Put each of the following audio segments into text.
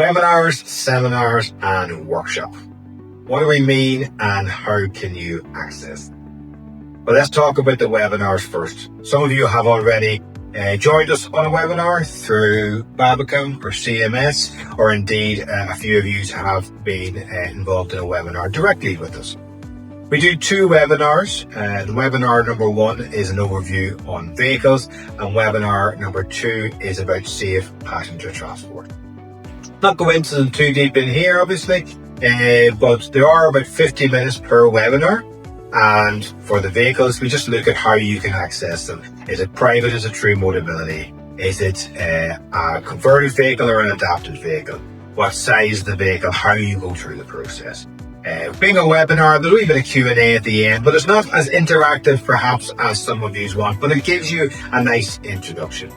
Webinars, seminars, and workshop. What do we mean and how can you access them? Well, let's talk about the webinars first. Some of you have already joined us on a webinar through Babacom or CMS, or indeed a few of you have been involved in a webinar directly with us. We do two webinars. The webinar number one is an overview on vehicles, and webinar number two is about safe passenger transport. Not go into them too deep in here, obviously, but there are about 50 minutes per webinar. And for the vehicles, we just look at how you can access them. Is it private? Is it through Motability? Is it a converted vehicle or an adapted vehicle? What size is the vehicle? How you go through the process? Being a webinar, there's a wee bit of Q&A at the end, but it's not as interactive perhaps as some of you want, but it gives you a nice introduction.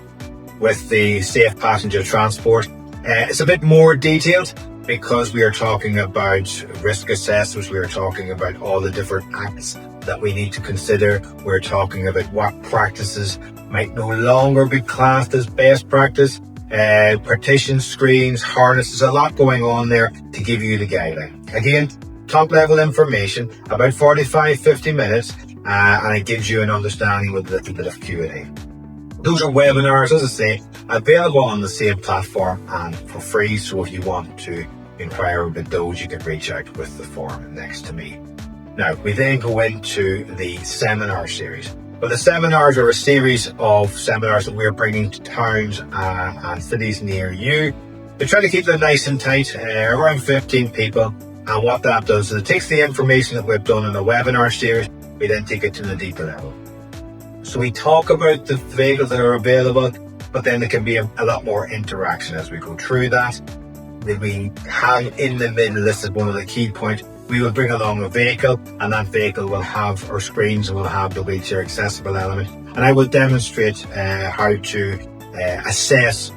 With the safe passenger transport, it's a bit more detailed because we are talking about risk assessments, we are talking about all the different acts that we need to consider, we're talking about what practices might no longer be classed as best practice, partition screens, harnesses, a lot going on there to give you the guideline. Again, top level information, about 45-50 minutes, and it gives you an understanding with a little bit of Q&A. Those are webinars, as I say, available on the same platform and for free. So if you want to inquire about those, you can reach out with the form next to me. Now, we then go into the seminar series. Well, the seminars are a series of seminars that we're bringing to towns and cities near you. We try to keep them nice and tight, around 15 people. And what that does is it takes the information that we've done in the webinar series, we then take it to the deeper level. So we talk about the vehicles that are available, but then there can be a lot more interaction as we go through that. We hang in the middle, this is one of the key points. We will bring along a vehicle, and that vehicle will have, or screens will have, the wheelchair accessible element. And I will demonstrate how to assess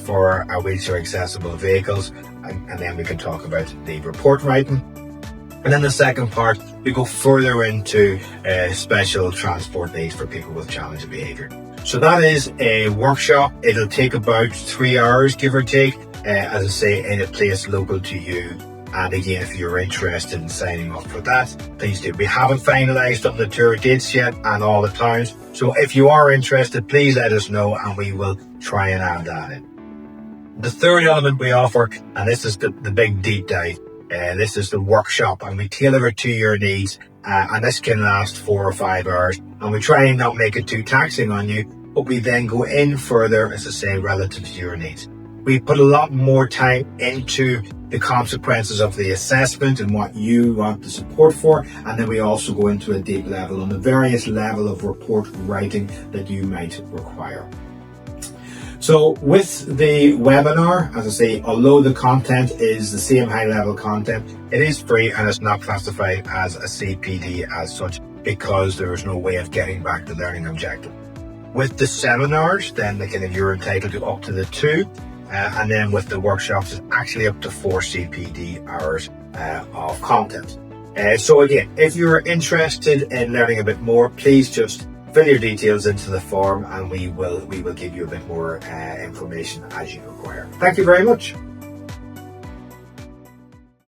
for our wheelchair accessible vehicles, and then we can talk about the report writing. And then the second part, we go further into special transport needs for people with challenging behaviour. So that is a workshop. It'll take about 3 hours, give or take, as I say, in a place local to you. And again, if you're interested in signing up for that, please do. We haven't finalised on the tour dates yet and all the times. So if you are interested, please let us know and we will try and add that in. The third element we offer, and this is the big deep dive, this is the workshop, and we tailor it to your needs, and this can last 4 or 5 hours, and we try and not make it too taxing on you, but we then go in further, as I say, relative to your needs. We put a lot more time into the consequences of the assessment and what you want the support for, and then we also go into a deep level on the various level of report writing that you might require. So with the webinar, as I say, although the content is the same high level content, it is free and it's not classified as a CPD as such because there is no way of getting back the learning objective. With the seminars, then you're entitled to up to the 2, and then with the workshops, it's actually up to 4 CPD hours of content. So again, if you're interested in learning a bit more, please just fill your details into the form and we will give you a bit more information as you require. Thank you very much.